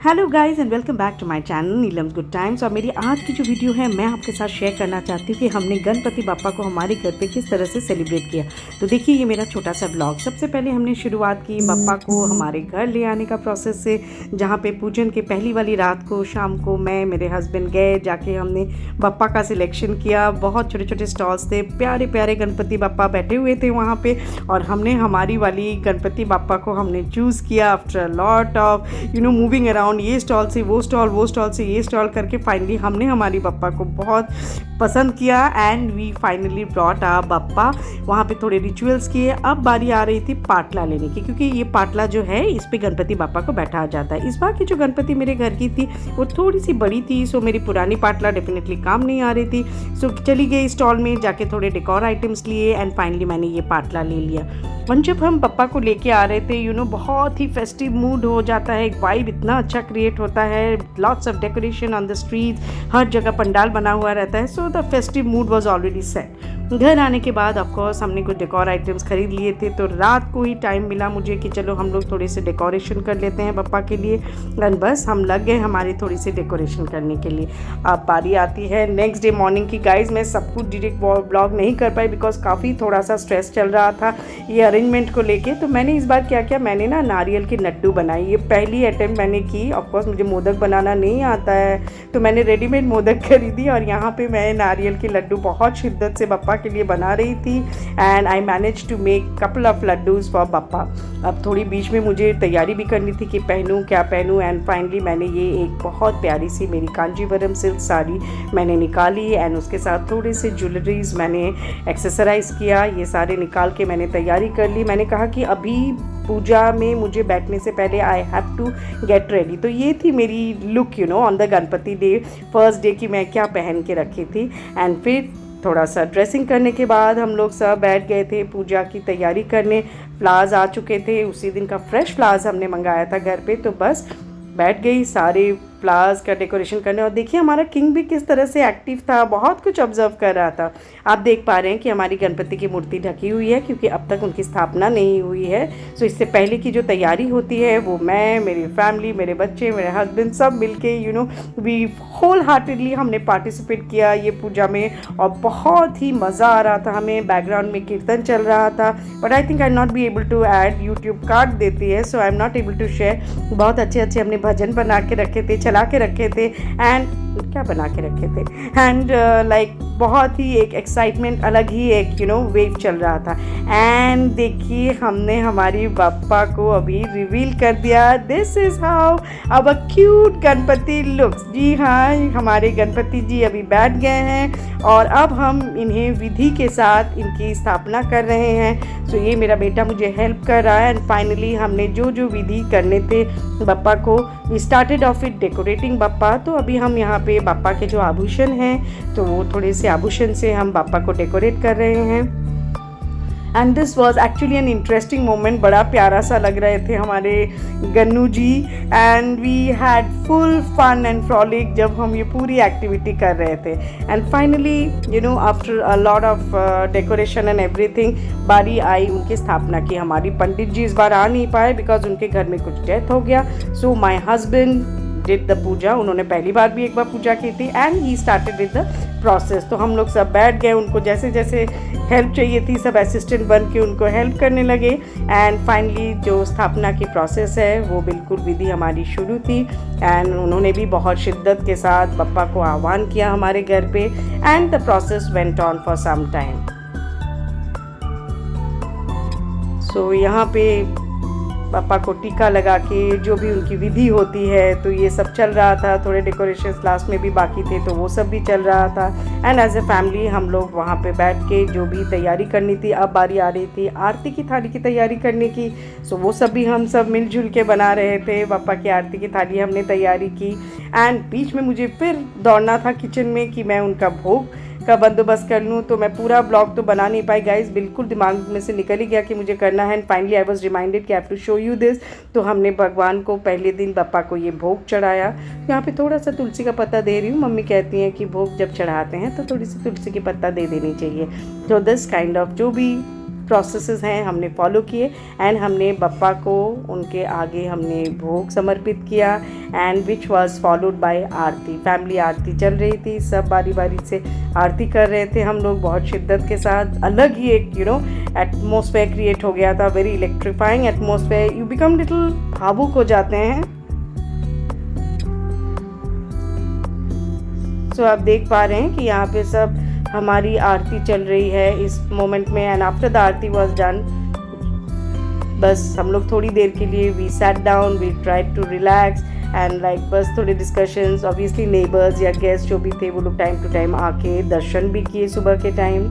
Hello guys and welcome back to my channel Neelam's good times. और मेरी आज की जो वीडियो है मैं आपके साथ शेयर करना चाहती हूँ कि हमने गणपति बापा को हमारे घर पे किस तरह से सेलिब्रेट किया। तो देखिए ये मेरा छोटा सा ब्लॉग। सबसे पहले हमने शुरुआत की बापा को हमारे घर ले आने का प्रोसेस से, जहाँ पे पूजन के पहली वाली रात को शाम को मैं मेरे हस्बैंड गए, जाके हमने बापा का सिलेक्शन किया। बहुत छोटे छोटे स्टॉल्स थे, प्यारे प्यारे गणपति बापा बैठे हुए थे वहाँ पे, और हमने हमारी वाली गणपति बापा को हमने चूज़ किया after a lot of moving around. ये स्टॉल से वो स्टॉल, वो स्टॉल से ये स्टॉल करके फाइनली हमने हमारी बप्पा को बहुत पसंद किया एंड वी फाइनली ब्रॉट आ बप्पा। वहाँ पे थोड़े रिचुअल्स किए। अब बारी आ रही थी पाटला लेने की, क्योंकि ये पाटला जो है इस पे गणपति बापा को बैठाया जाता है। इस बार की जो गणपति मेरे घर की थी वो थोड़ी सी बड़ी थी, सो मेरी पुरानी पाटला डेफिनेटली काम नहीं आ रही थी। सो चली गई स्टॉल में, जाके थोड़े डेकोर आइटम्स लिए एंड फाइनली मैंने ये पाटला ले लिया। वन जब हम पप्पा को लेके आ रहे थे बहुत ही फेस्टिव मूड हो जाता है, एक वाइब इतना अच्छा क्रिएट होता है, lots of decoration on the street, हर जगह पंडाल बना हुआ रहता है। So the festive mood was already set. घर आने के बाद ऑफकोर्स हमने कुछ डेकोर आइटम्स खरीद लिए थे, तो रात को ही टाइम मिला मुझे कि चलो हम लोग थोड़े से डेकोरेशन कर लेते हैं पप्पा के लिए। एंड बस हम लग गए हमारी थोड़ी सी डेकोरेशन करने के लिए। अब बारी आती है नेक्स्ट डे मॉर्निंग की। गाइज मैं सब कुछ डायरेक्ट ब्लॉग नहीं कर पाई बिकॉज काफ़ी थोड़ा सा स्ट्रेस चल रहा था ये अरेंजमेंट को लेके। तो मैंने इस बार क्या किया, मैंने ना नारियल के लड्डू बनाए। ये पहली अटेम्प्ट मैंने की। ऑफकोर्स मुझे मोदक बनाना नहीं आता है, तो मैंने रेडीमेड मोदक खरीदी और यहाँ पे मैं नारियल के लड्डू बहुत शिद्दत से बप्पा के लिए बना रही थी and I manage to make couple of laddoos for Bappa. अब थोड़ी बीच में मुझे तैयारी भी करनी थी कि पहनूं क्या पहनूं, एंड फाइनली मैंने ये एक बहुत प्यारी सी मेरी कांजीवरम सिल्क साड़ी मैंने निकाली एंड उसके साथ थोड़े से ज्वेलरीज मैंने एक्सेसराइज किया। ये सारे निकाल के मैंने तैयारी कर ली। मैंने कहा कि अभी पूजा में मुझे बैठने से पहले I have to get ready. तो ये थी मेरी look on the Ganpati day, first day की मैं क्या पहन के रखी थी। एंड फिर थोड़ा सा ड्रेसिंग करने के बाद हम लोग सब बैठ गए थे पूजा की तैयारी करने। फ्लावर्स आ चुके थे, उसी दिन का फ्रेश फ्लावर्स हमने मंगाया था घर पे, तो बस बैठ गई सारे फ्लावर्स का डेकोरेशन करने। और देखिए हमारा किंग भी किस तरह से एक्टिव था, बहुत कुछ ऑब्जर्व कर रहा था। आप देख पा रहे हैं कि हमारी गणपति की मूर्ति ढकी हुई है क्योंकि अब तक उनकी स्थापना नहीं हुई है। सो इससे पहले की जो तैयारी होती है वो मैं, मेरी फैमिली, मेरे बच्चे, मेरे हस्बैंड सब मिलके वी होल हार्टेडली हमने पार्टिसिपेट किया ये पूजा में, और बहुत ही मज़ा आ रहा था हमें। बैकग्राउंड में कीर्तन चल रहा था, but I think I not be able to add, YouTube काट देती है, so I am not able to share. बहुत अच्छे अच्छे हमने भजन बना के रखे थे, चला के रखे थे एंड क्या बना के रखे थे एंड लाइक बहुत ही एक एक्साइटमेंट, अलग ही एक वेव चल रहा था। एंड देखिए हमने हमारी बापा को अभी रिवील कर दिया। दिस इज़ हाउ अब क्यूट गणपति लुक्स। जी हाँ, हमारे गणपति जी अभी बैठ गए हैं और अब हम इन्हें विधि के साथ इनकी स्थापना कर रहे हैं। सो ये मेरा बेटा मुझे हेल्प कर रहा है एंड फाइनली हमने जो जो विधि करने थे बापा को, we started off it decorating Bappa. तो अभी हम यहाँ पे बापा के जो आभूषण हैं तो वो थोड़े से आभूषण से हम बापा को डेकोरेट कर रहे हैं। And this was actually an interesting moment. बड़ा प्यारा सा लग रहे थे हमारे Gannu ji and we had full fun and frolic जब हम ये पूरी एक्टिविटी कर रहे थे। And finally after a lot of decoration and everything, बारी आई उनकी स्थापना की। हमारी पंडित जी इस बार आ नहीं पाए बिकॉज उनके घर में कुछ डेथ हो गया। सो माई हस्बैंड डिड द पूजा। उन्होंने पहली बार भी एक बार पूजा की थी and he started with the process. तो हम लोग सब बैठ गए, उनको जैसे जैसे हेल्प चाहिए थी सब असिस्टेंट बन के उनको हेल्प करने लगे। एंड फाइनली जो स्थापना की प्रोसेस है वो बिल्कुल विधि हमारी शुरू थी एंड उन्होंने भी बहुत शिद्दत के साथ बप्पा को आह्वान किया हमारे घर पे and the process went on for some time. So यहाँ पे पापा को टीका लगा के जो भी उनकी विधि होती है तो ये सब चल रहा था। थोड़े डेकोरेशंस लास्ट में भी बाकी थे तो वो सब भी चल रहा था। एंड एज ए फैमिली हम लोग वहाँ पे बैठ के जो भी तैयारी करनी थी, अब बारी आ रही थी आरती की थाली की तैयारी करने की। सो वो सब भी हम सब मिलजुल के बना रहे थे। पापा की आरती की थाली हमने तैयारी की एंड बीच में मुझे फिर दौड़ना था किचन में कि मैं उनका भोग का बंदोबस्त कर लूँ। तो मैं पूरा ब्लॉग तो बना नहीं पाई गाइज, बिल्कुल दिमाग में से निकल ही गया कि मुझे करना है। And finally I was reminded कि I have to show you this. तो हमने भगवान को पहले दिन बप्पा को ये भोग चढ़ाया। यहाँ पे थोड़ा सा तुलसी का पत्ता दे रही हूँ। मम्मी कहती हैं कि भोग जब चढ़ाते हैं तो थोड़ी सी तुलसी की पत्ता दे देनी चाहिए। तो दिस काइंड ऑफ जो भी प्रोसेसेस हैं हमने फॉलो किए एंड हमने बप्पा को उनके आगे हमने भोग समर्पित किया and which was followed by aarti. Family aarti चल रही थी, सब बारी बारी से आरती कर रहे थे हम लोग बहुत शिद्दत के साथ। अलग ही एक एटमॉस्फेयर क्रिएट हो गया था, very electrifying atmosphere. You become little भावुक हो जाते हैं। सो आप देख पा रहे हैं कि यहाँ पे सब हमारी आरती चल रही है इस मोमेंट में and after the aarti was done बस हम लोग थोड़ी देर के लिए we sat down, we tried to relax and like बस थोड़े डिस्कशंस। ऑब्वियसली नेबर्स या गेस्ट जो भी थे वो लोग टाइम टू टाइम आके दर्शन भी किए सुबह के टाइम।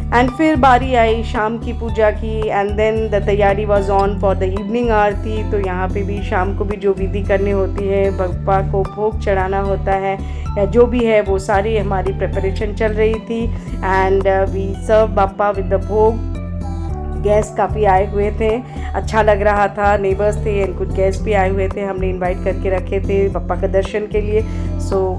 एंड फिर बारी आई शाम की पूजा की एंड देन द तैयारी was on for the evening aarti. तो यहाँ पे भी शाम को भी जो विधि करनी होती है, बप्पा को भोग चढ़ाना होता है या जो भी है, वो सारी हमारी प्रिपरेशन चल रही थी and we serve Bappa with the bhog. Guest काफ़ी आए हुए थे, अच्छा लग रहा था, नेबर्स थे एंड कुछ गेस्ट भी आए हुए थे, हमने इनवाइट करके रखे थे बप्पा का दर्शन के लिए। सो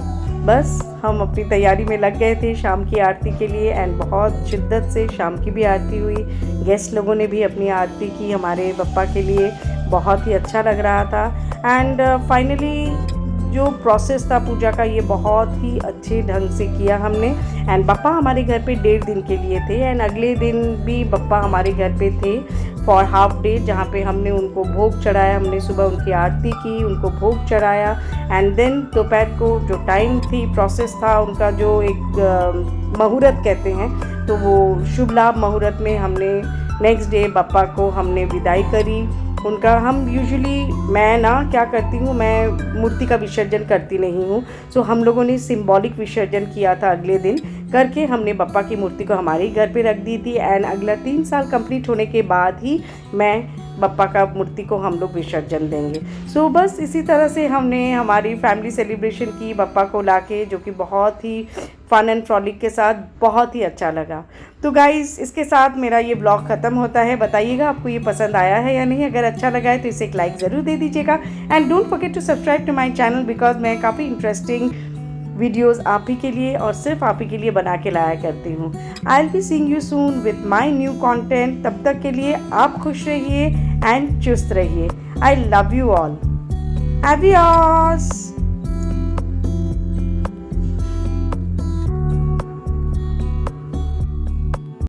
बस हम अपनी तैयारी में लग गए थे शाम की आरती के लिए एंड बहुत शिद्दत से शाम की भी आरती हुई। गेस्ट लोगों ने भी अपनी आरती की हमारे बप्पा के लिए, बहुत ही अच्छा लग रहा था। एंड फाइनली जो प्रोसेस था पूजा का ये बहुत ही अच्छे ढंग से किया हमने एंड बप्पा हमारे घर पे 1.5 दिन के लिए थे एंड अगले दिन भी बप्पा हमारे घर पे थे फॉर हाफ डे, जहाँ पे हमने उनको भोग चढ़ाया। हमने सुबह उनकी आरती की, उनको भोग चढ़ाया एंड देन दोपहर को जो टाइम थी, प्रोसेस था उनका जो एक मुहूर्त कहते हैं, तो वो शुभ लाभ मुहूर्त में हमने नेक्स्ट डे बप्पा को हमने विदाई करी उनका। हम यूजुअली मैं ना क्या करती हूँ, मैं मूर्ति का विसर्जन करती नहीं हूँ। सो हम लोगों ने सिंबॉलिक विसर्जन किया था अगले दिन करके, हमने बप्पा की मूर्ति को हमारे ही घर पे रख दी थी एंड अगला 3 साल कंप्लीट होने के बाद ही मैं बप्पा का मूर्ति को हम लोग विसर्जन देंगे। सो बस इसी तरह से हमने हमारी फैमिली सेलिब्रेशन की बप्पा को लाके, जो कि बहुत ही फन एंड फ्रॉलिक के साथ बहुत ही अच्छा लगा। तो गाइज़ इसके साथ मेरा ये ब्लॉग ख़त्म होता है। बताइएगा आपको ये पसंद आया है या नहीं। अगर अच्छा लगा है तो इसे एक लाइक ज़रूर दे दीजिएगा and don't forget to subscribe to my channel because मैं काफ़ी इंटरेस्टिंग वीडियोज़ आप ही के लिए और सिर्फ आप ही के लिए बना के लाया करती हूँ। I will be seeing you soon with my new content. तब तक के लिए आप खुश रहिए एंड चुस्त रहिए। I love you all. एवियस।